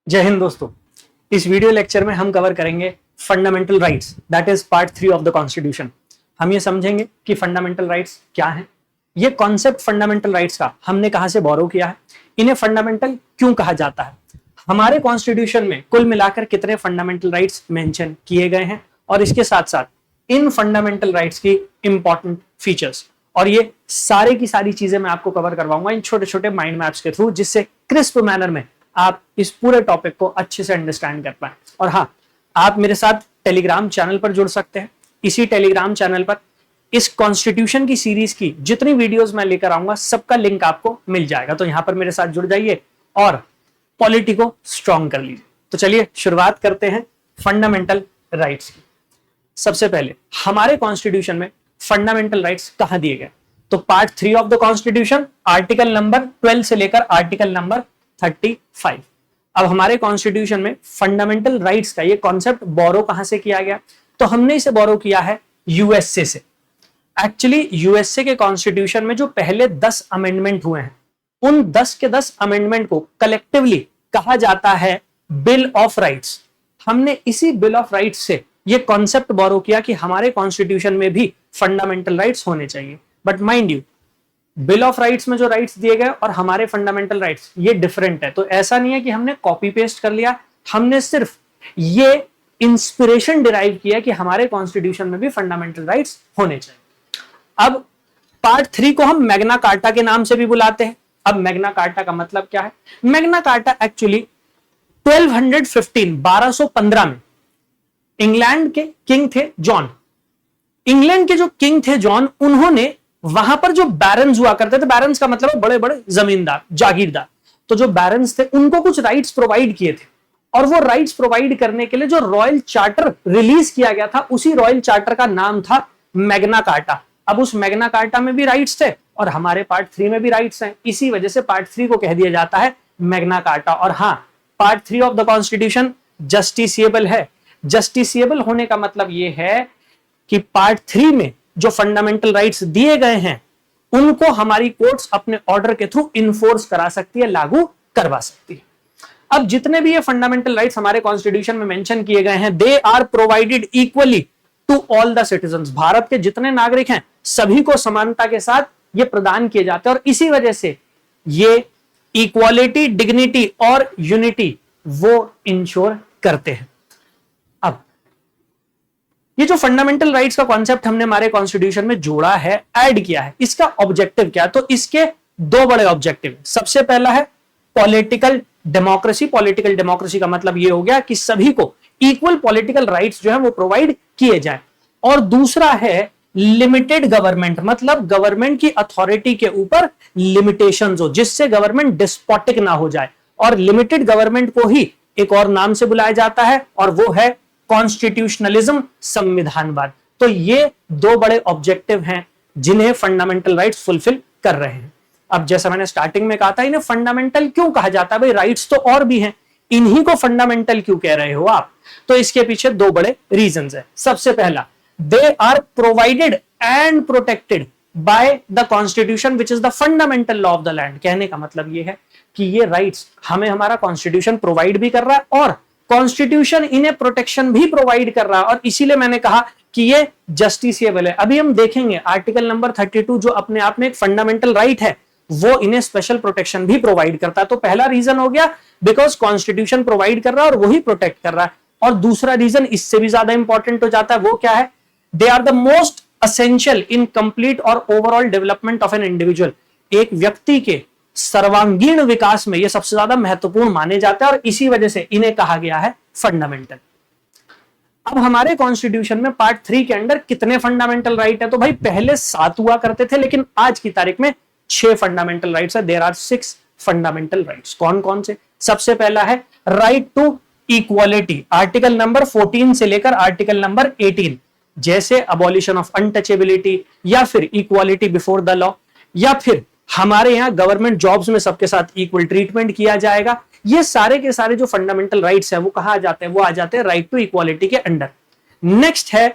जय हिंद दोस्तों। इस वीडियो लेक्चर में हम कवर करेंगे fundamental rights, that is part 3 of the constitution. हम ये समझेंगे कि फंडामेंटल राइट्स क्या हैं, ये कॉन्सेप्ट फंडामेंटल राइट्स का हमने कहां से बोरो किया है, इन्हें फंडामेंटल क्यों कहा जाता है, हमारे कॉन्स्टिट्यूशन में कुल मिलाकर कितने फंडामेंटल राइट्स मेंशन किए गए हैं, और इसके साथ साथ इन फंडामेंटल राइट्स की इंपॉर्टेंट फीचर्स, और ये सारे की सारी चीजें मैं आपको कवर करवाऊंगा इन छोटे छोटे माइंड मैप्स के थ्रू, जिससे क्रिस्प मैनर में आप इस पूरे टॉपिक को अच्छे से अंडरस्टैंड कर पाए। और हाँ, आप मेरे साथ टेलीग्राम चैनल पर जुड़ सकते हैं। इसी टेलीग्राम चैनल पर इस कॉन्स्टिट्यूशन की सीरीज की जितनी वीडियोस मैं लेकर आऊंगा सबका लिंक आपको मिल जाएगा, तो यहां पर मेरे साथ जुड़ जाइए और पॉलिटी को स्ट्रॉन्ग कर लीजिए। तो चलिए शुरुआत करते हैं फंडामेंटल राइट्स की। सबसे पहले हमारे कॉन्स्टिट्यूशन में फंडामेंटल राइट्स कहां दिए गए, तो part 3 of the constitution article number 12 से लेकर आर्टिकल नंबर 35। अब हमारे कॉन्स्टिट्यूशन में फंडामेंटल राइट्स का ये कॉन्सेप्ट बोरो कहां से किया गया, तो हमने इसे बोरो किया है यूएसए से। एक्चुअली यूएसए के कॉन्स्टिट्यूशन में जो पहले 10 अमेंडमेंट हुए हैं, उन 10 के 10 अमेंडमेंट को कलेक्टिवली कहा जाता है बिल ऑफ राइट्स। हमने इसी बिल ऑफ राइट्स से ये कॉन्सेप्ट बोरो किया कि हमारे कॉन्स्टिट्यूशन में भी फंडामेंटल राइट्स होने चाहिए। But mind you, bill of rights में जो राइट्स दिए गए और हमारे फंडामेंटल राइट्स ये डिफरेंट है। तो ऐसा नहीं है कि हमने कॉपी पेस्ट कर लिया, हमने सिर्फ ये इंस्पिरेशन डिराइव किया कि हमारे कॉन्स्टिट्यूशन में भी फंडामेंटल राइट्स होने चाहिए। अब पार्ट 3 को हम मैग्ना कार्टा के नाम से भी बुलाते हैं। अब मैग्ना कार्टा का मतलब क्या है? मैग्ना कार्टा एक्चुअली 1215 में इंग्लैंड के किंग थे जॉन। इंग्लैंड के जो किंग थे जॉन, उन्होंने वहां पर जो बैरन्स हुआ करते थे, बैरन्स का मतलब बड़े बड़े जमींदार, जागीरदार, तो जो बैरन्स थे उनको कुछ राइट्स प्रोवाइड किए थे, और वो राइट्स प्रोवाइड करने के लिए जो रॉयल चार्टर रिलीज किया गया था, उसी रॉयल चार्टर का नाम था मैग्ना कार्टा। अब उस मैग्ना कार्टा में भी राइट्स थे और हमारे पार्ट 3 में भी राइट्स हैं, इसी वजह से पार्ट 3 को कह दिया जाता है मैग्ना कार्टा। और हाँ, part 3 of the constitution justiciable है। जस्टिसिएबल होने का मतलब यह है कि पार्ट 3 में जो फंडामेंटल राइट्स दिए गए हैं उनको हमारी कोर्ट्स अपने ऑर्डर के थ्रू इन्फोर्स करा सकती है, लागू करवा सकती है। अब जितने भी ये फंडामेंटल राइट्स हमारे कॉन्स्टिट्यूशन में मेंशन किए गए हैं, they are provided equally to all the citizens. Bharat के जितने नागरिक हैं सभी को समानता के साथ ये प्रदान किए जाते हैं, और इसी वजह से ये इक्वालिटी, डिग्निटी और यूनिटी वो इंश्योर करते हैं। अब ये जो फंडामेंटल राइट्स का कॉन्सेप्ट हमने हमारे कॉन्स्टिट्यूशन में जोड़ा है, ऐड किया है, इसका ऑब्जेक्टिव क्या है? तो इसके दो बड़े ऑब्जेक्टिव हैं। सबसे पहला है पॉलिटिकल डेमोक्रेसी। पॉलिटिकल डेमोक्रेसी का मतलब ये हो गया कि सभी को इक्वल पॉलिटिकल राइट्स जो है वो प्रोवाइड किए जाए। और दूसरा है लिमिटेड गवर्नमेंट, मतलब गवर्नमेंट की अथॉरिटी के ऊपर लिमिटेशंस हो, जिससे गवर्नमेंट डिस्पोटिक ना हो जाए। और लिमिटेड गवर्नमेंट को ही एक और नाम से बुलाया जाता है, और वो है कॉन्स्टिट्यूशनलिज्म, संविधानवाद। तो ये दो बड़े ऑब्जेक्टिव हैं जिन्हें फंडामेंटल राइट्स फुलफिल कर रहे हैं। अब जैसा मैंने स्टार्टिंग में कहा था, इन्हें फंडामेंटल क्यों कहा जाता है? भाई राइट्स तो और भी हैं, इन्हीं को फंडामेंटल क्यों कह रहे हो आप? तो इसके पीछे दो बड़े रीजंस है। सबसे पहला, they are provided and protected by the constitution which is the fundamental law of the land. कहने का मतलब ये है कि ये राइट्स हमें हमारा कॉन्स्टिट्यूशन प्रोवाइड भी कर रहा है और कॉन्स्टिट्यूशन इन्हें प्रोटेक्शन भी प्रोवाइड कर रहा है, और इसीलिए मैंने कहा कि ये जस्टिसिएबल है। अभी हम देखेंगे आर्टिकल नंबर 32 जो अपने आप में एक फंडामेंटल राइट है, वो इन्हें स्पेशल प्रोटेक्शन भी प्रोवाइड करता है। तो पहला रीजन हो गया बिकॉज कॉन्स्टिट्यूशन प्रोवाइड कर रहा है और वही प्रोटेक्ट कर रहा है। और दूसरा रीजन इससे भी ज्यादा इंपॉर्टेंट हो जाता है, वो क्या है? They are the most essential in complete और overall development of an individual. एक व्यक्ति के सर्वांगीण विकास में ये सबसे ज्यादा महत्वपूर्ण माने जाते हैं, और इसी वजह से इन्हें कहा गया है फंडामेंटल। अब हमारे कॉन्स्टिट्यूशन में पार्ट 3 के अंदर कितने फंडामेंटल राइट है? तो भाई पहले 7 हुआ करते थे, लेकिन आज की तारीख में 6 फंडामेंटल राइट्स है। There are 6 fundamental rights. कौन कौन से? सबसे पहला है right to equality, article number 14 से लेकर आर्टिकल नंबर 18, जैसे अबॉलिशन ऑफ अनटचेबिलिटी, या फिर इक्वालिटी बिफोर द लॉ, या फिर हमारे यहां गवर्नमेंट जॉब्स में सबके साथ इक्वल ट्रीटमेंट किया जाएगा। ये सारे के सारे जो फंडामेंटल राइट्स हैं वो कहां आ जाते हैं? वो आ जाते हैं राइट टू इक्वालिटी के अंडर। नेक्स्ट है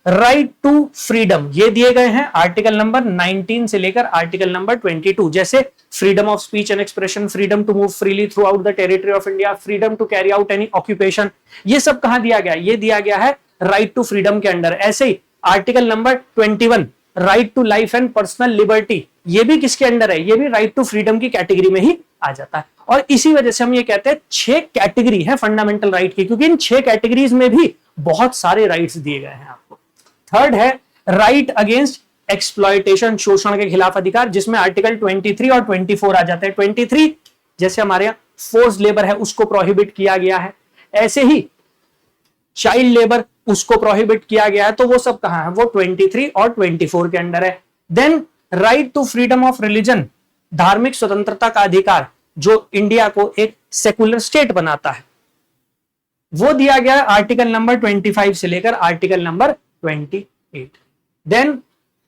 राइट टू फ्रीडम ये दिए गए हैं आर्टिकल नंबर 19 से लेकर आर्टिकल नंबर 22, जैसे freedom of speech and expression, freedom to move freely throughout the territory of India, freedom to carry out any occupation, ये सब कहां दिया गया? ये दिया गया है राइट टू फ्रीडम के अंडर। ऐसे ही article number 21 right to life and personal liberty, ये भी किसके अंडर है? ये भी राइट टू फ्रीडम की कैटेगरी में ही आ जाता है। और इसी वजह से हम ये कहते हैं 6 कैटेगरी है फंडामेंटल राइट की, क्योंकि इन 6 कैटेगरीज में भी बहुत सारे राइट्स दिए गए हैं आपको। थर्ड है राइट अगेंस्ट एक्सप्लॉयटेशन, शोषण के खिलाफ अधिकार, जिसमें आर्टिकल 23 और 24 आ जाते हैं। 23 जैसे हमारे यहाँ फोर्स लेबर है उसको प्रोहिबिट किया गया है, ऐसे ही चाइल्ड लेबर उसको प्रोहिबिट किया गया है, तो वो सब कहां है? वो 23 और 24 के अंडर है। Then right to freedom of religion, धार्मिक स्वतंत्रता का अधिकार, जो इंडिया को एक सेकुलर स्टेट बनाता है, वो दिया गया है आर्टिकल नंबर 25 से लेकर article number 28। Then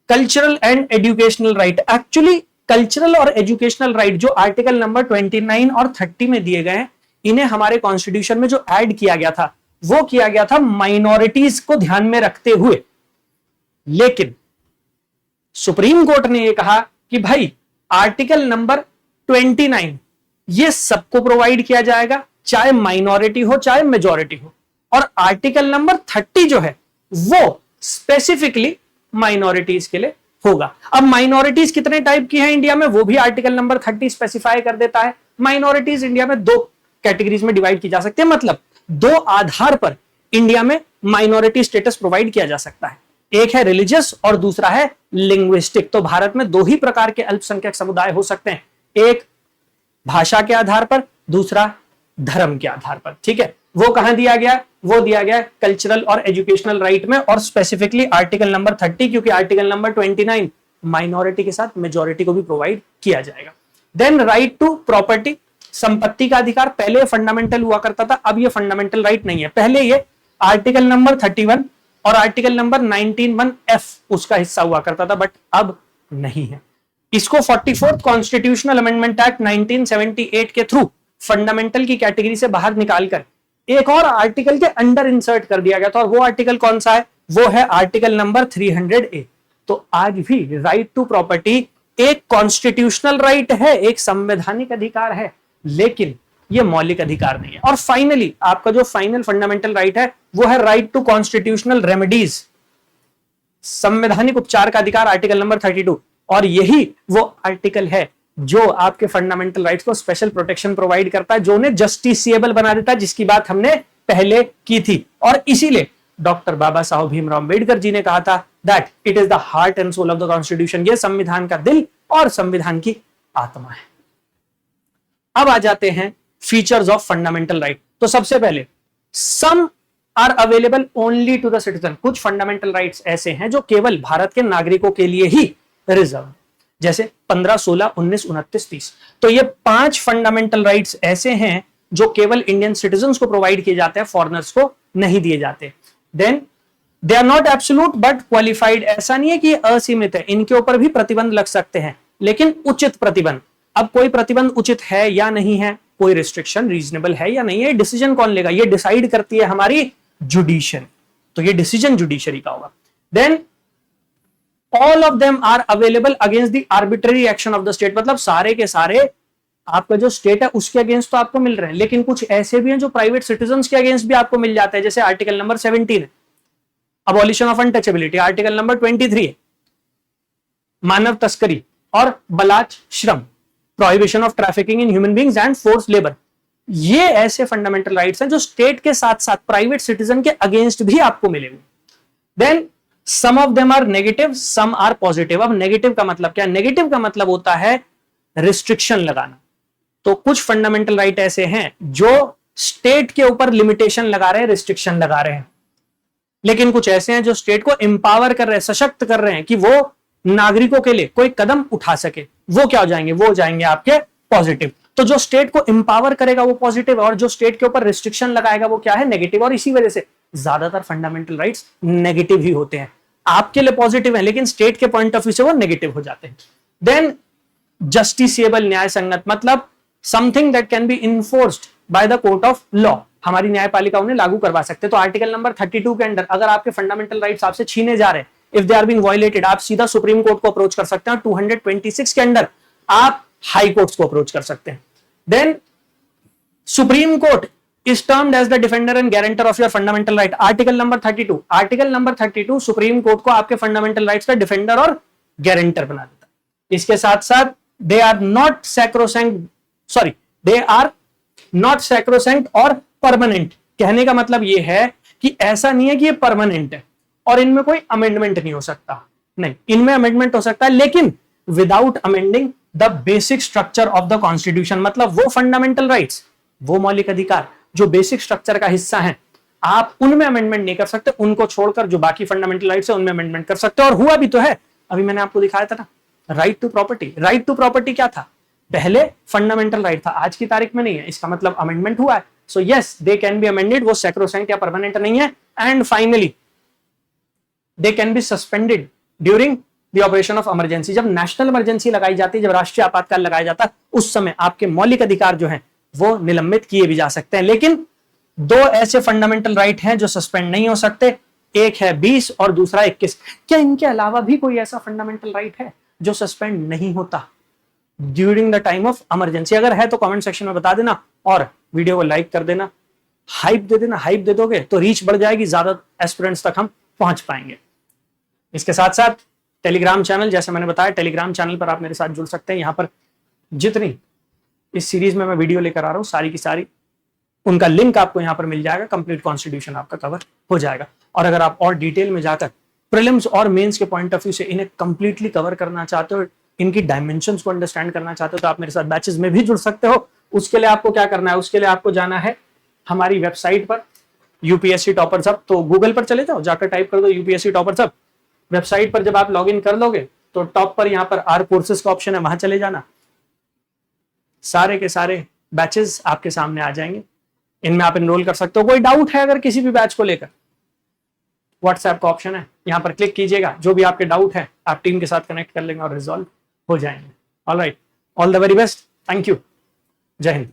cultural and educational right, actually cultural और एजुकेशनल राइट जो आर्टिकल नंबर 29 और 30 में दिए गए हैं, इन्हें हमारे कॉन्स्टिट्यूशन में जो ऐड किया गया था वो किया गया था माइनॉरिटीज को ध्यान में रखते हुए। लेकिन सुप्रीम कोर्ट ने यह कहा कि भाई आर्टिकल नंबर 29 ये सबको प्रोवाइड किया जाएगा, चाहे माइनॉरिटी हो चाहे मेजॉरिटी हो, और आर्टिकल नंबर 30 जो है वो स्पेसिफिकली माइनॉरिटीज के लिए होगा। अब माइनॉरिटीज कितने टाइप की हैं इंडिया में, वो भी आर्टिकल नंबर 30 स्पेसिफाई कर देता है। माइनॉरिटीज इंडिया में 2 कैटेगरीज में डिवाइड की जा सकती है, मतलब 2 आधार पर इंडिया में माइनॉरिटी स्टेटस प्रोवाइड किया जा सकता है, एक है रिलीजियस और दूसरा है लिंग्विस्टिक। तो भारत में 2 ही प्रकार के अल्पसंख्यक समुदाय हो सकते हैं, एक भाषा के आधार पर, दूसरा धर्म के आधार पर। ठीक है, वो कहां दिया गया? वो दिया गया कल्चरल और एजुकेशनल राइट में, और स्पेसिफिकली आर्टिकल नंबर 30, क्योंकि आर्टिकल नंबर 29 माइनॉरिटी के साथ मेजॉरिटी को भी प्रोवाइड किया जाएगा। देन राइट टू प्रॉपर्टी, संपत्ति का अधिकार, पहले फंडामेंटल हुआ करता था, अब ये फंडामेंटल राइट नहीं है। पहले ये आर्टिकल नंबर 31 और आर्टिकल नंबर 19(1)(f) उसका हिस्सा हुआ करता था, बट अब नहीं है। इसको 44th कॉन्स्टिट्यूशनल अमेंडमेंट एक्ट 1978 के थ्रू फंडामेंटल की कैटेगरी से बाहर निकालकर एक और आर्टिकल के अंडर इंसर्ट कर दिया गया था, और वो आर्टिकल कौन सा है? वो है आर्टिकल नंबर 300A। तो आज भी राइट टू प्रॉपर्टी एक कॉन्स्टिट्यूशनल राइट है, एक संवैधानिक अधिकार है, लेकिन ये मौलिक अधिकार नहीं है। और फाइनली आपका जो फाइनल फंडामेंटल राइट है वो है राइट टू कॉन्स्टिट्यूशनल रेमेडीज, संवैधानिक उपचार का अधिकार, आर्टिकल नंबर 32। और यही वो आर्टिकल है जो आपके फंडामेंटल राइट्स को स्पेशल प्रोटेक्शन प्रोवाइड करता है, जो उन्हें जस्टिसिएबल बना देता है, जिसकी बात हमने पहले की थी। और इसीलिए डॉक्टर बाबा साहब भीमराव अंबेडकर जी ने कहा था that it is the heart and soul of the constitution, ये संविधान का दिल और संविधान की आत्मा है। अब आ जाते हैं फीचर्स ऑफ फंडामेंटल राइट। तो सबसे पहले some are available only to the citizen, कुछ फंडामेंटल राइट्स ऐसे हैं जो केवल भारत के नागरिकों के लिए ही रिजर्व, जैसे 15, 16, 19, 29, 30। तो ये 5 फंडामेंटल राइट्स ऐसे हैं जो केवल इंडियन सिटीजन्स को प्रोवाइड किए जाते हैं, फॉरेनर्स को नहीं दिए जाते। Then they are not absolute but qualified, ऐसा नहीं है कि ये असीमित है, इनके ऊपर भी प्रतिबंध लग सकते हैं, लेकिन उचित प्रतिबंध। अब कोई प्रतिबंध उचित है या नहीं है, कोई रिस्ट्रिक्शन रीजनेबल है या नहीं है, डिसीजन कौन लेगा? ये डिसाइड करती है हमारी जुडिशरी, तो ये डिसीजन जुडिशरी का होगा। Then all of them are available against the arbitrary action of the state, मतलब सारे के सारे आपका जो स्टेट है उसके अगेंस्ट तो आपको मिल रहे हैं, लेकिन कुछ ऐसे भी हैं जो प्राइवेट सिटीजन्स के अगेंस्ट भी आपको मिल जाते हैं, जैसे आर्टिकल नंबर 17 है abolition of untouchability, article number 23 है मानव तस्करी और बलात् श्रम, prohibition of trafficking in human beings and force labour. ये ऐसे फंडामेंटल राइट्स हैं जो स्टेट के साथ साथ प्राइवेट सिटीजन के अगेंस्ट भी आपको मिलेंगे। Then some of them are negative, some are positive. अब नेगेटिव का मतलब क्या? नेगेटिव का मतलब होता है रिस्ट्रिक्शन लगाना। तो कुछ फंडामेंटल राइट ऐसे हैं जो स्टेट के ऊपर लिमिटेशन लगा रहे हैं, रिस्ट्रिक्शन लगा रहे हैं, लेकिन कुछ ऐसे हैं जो स्टेट को एम्पावर कर रहे हैं, सशक्त कर रहे हैं कि वो नागरिकों के लिए कोई कदम उठा सके। वो क्या हो जाएंगे? वो हो जाएंगे आपके पॉजिटिव। तो जो स्टेट को एम्पावर करेगा वो पॉजिटिव है, और जो स्टेट के ऊपर रिस्ट्रिक्शन लगाएगा वो क्या है? नेगेटिव। और इसी वजह से ज्यादातर फंडामेंटल राइट्स नेगेटिव ही होते हैं, आपके लिए पॉजिटिव है लेकिन स्टेट के पॉइंट ऑफ व्यू से वो नेगेटिव हो जाते हैं। देन जस्टिसिएबल, न्याय संगत, मतलब something that can be enforced by the court of law. हमारी न्यायपालिका उन्हें लागू करवा सकते हैं। तो आर्टिकल नंबर 32 के अंडर अगर आपके फंडामेंटल राइट्स आपसे छीने जा रहे हैं, if they are being violated, आप सीधा सुप्रीम कोर्ट को अप्रोच कर सकते हैं। 226 के अंडर आप हाई कोर्ट्स को अप्रोच कर सकते हैं। Then supreme court is termed as the defender and guarantor of your fundamental right. Article number 32, article number 32 supreme court को आपके फंडामेंटल राइट्स का डिफेंडर और गारंटर बना देता है। इसके साथ साथ they are not sacrosanct, sorry, they are not sacrosanct और परमानेंट। कहने का मतलब यह है कि ऐसा नहीं है कि ये परमानेंट है और इनमें कोई अमेंडमेंट नहीं हो सकता, नहीं, इनमें अमेंडमेंट हो सकता है लेकिन without amending the basic structure of the constitution. मतलब वो फंडामेंटल राइट्स, वो मौलिक अधिकार जो बेसिक स्ट्रक्चर का हिस्सा है, आप उनमें अमेंडमेंट नहीं कर सकते। उनको छोड़कर जो बाकी फंडामेंटल राइट्स है उनमें अमेंडमेंट कर सकते हो। और हुआ भी तो है, अभी मैंने आपको दिखाया था ना, right to property. Right to property क्या था? पहले फंडामेंटल राइट था, आज की तारीख में नहीं है, इसका मतलब अमेंडमेंट हुआ है। So yes, they can be amended, वो सैक्रोसैंक्ट या परमानेंट नहीं है। And finally they can be suspended during the operation of emergency. जब नेशनल इमरजेंसी लगाई जाती है, जब राष्ट्रीय आपातकाल लगाया जाता है, उस समय आपके मौलिक अधिकार जो हैं वो निलंबित किए भी जा सकते हैं। लेकिन दो ऐसे फंडामेंटल राइट हैं जो सस्पेंड नहीं हो सकते, एक है 20 और दूसरा 21। क्या इनके अलावा भी कोई ऐसा फंडामेंटल राइट है जो सस्पेंड नहीं होता during the time of emergency? अगर है तो कमेंट सेक्शन में बता देना और वीडियो को लाइक कर देना, हाइप दे देना। हाइप दे दोगे तो रीच बढ़ जाएगी, ज्यादा एस्पिरेंट्स तक हम पहुंच पाएंगे। इसके साथ साथ टेलीग्राम चैनल, जैसे मैंने बताया, टेलीग्राम चैनल पर आप मेरे साथ जुड़ सकते हैं। यहां पर जितनी इस सीरीज में मैं वीडियो लेकर आ रहा हूं सारी की सारी, उनका लिंक आपको यहां पर मिल जाएगा। कंप्लीट कॉन्स्टिट्यूशन आपका कवर हो जाएगा। और अगर आप और डिटेल में जाकर प्रीलिम्स और मेंस के पॉइंट ऑफ व्यू से इन्हें कंप्लीटली कवर करना चाहते हो, इनकी डायमेंशंस को अंडरस्टैंड करना चाहते हो, तो आप मेरे साथ बैचेस में भी जुड़ सकते हो। उसके लिए आपको क्या करना है? उसके लिए आपको जाना है हमारी वेबसाइट पर, यूपीएससी टॉपर्स हब। तो गूगल पर चले जाओ, जाकर टाइप कर दो यूपीएससी टॉपर्स हब। वेबसाइट पर जब आप लॉग इन कर लोगे तो टॉप पर यहाँ पर आर कोर्सेज का ऑप्शन है, वहां चले जाना। सारे के सारे बैचेस आपके सामने आ जाएंगे, इनमें आप एनरोल कर सकते हो। कोई डाउट है अगर किसी भी बैच को लेकर, व्हाट्सएप का ऑप्शन है, यहां पर क्लिक कीजिएगा। जो भी आपके डाउट है आप टीम के साथ कनेक्ट कर लेंगे और रिजॉल्व हो जाएंगे। Alright, all the very best, thank you, जय हिंद।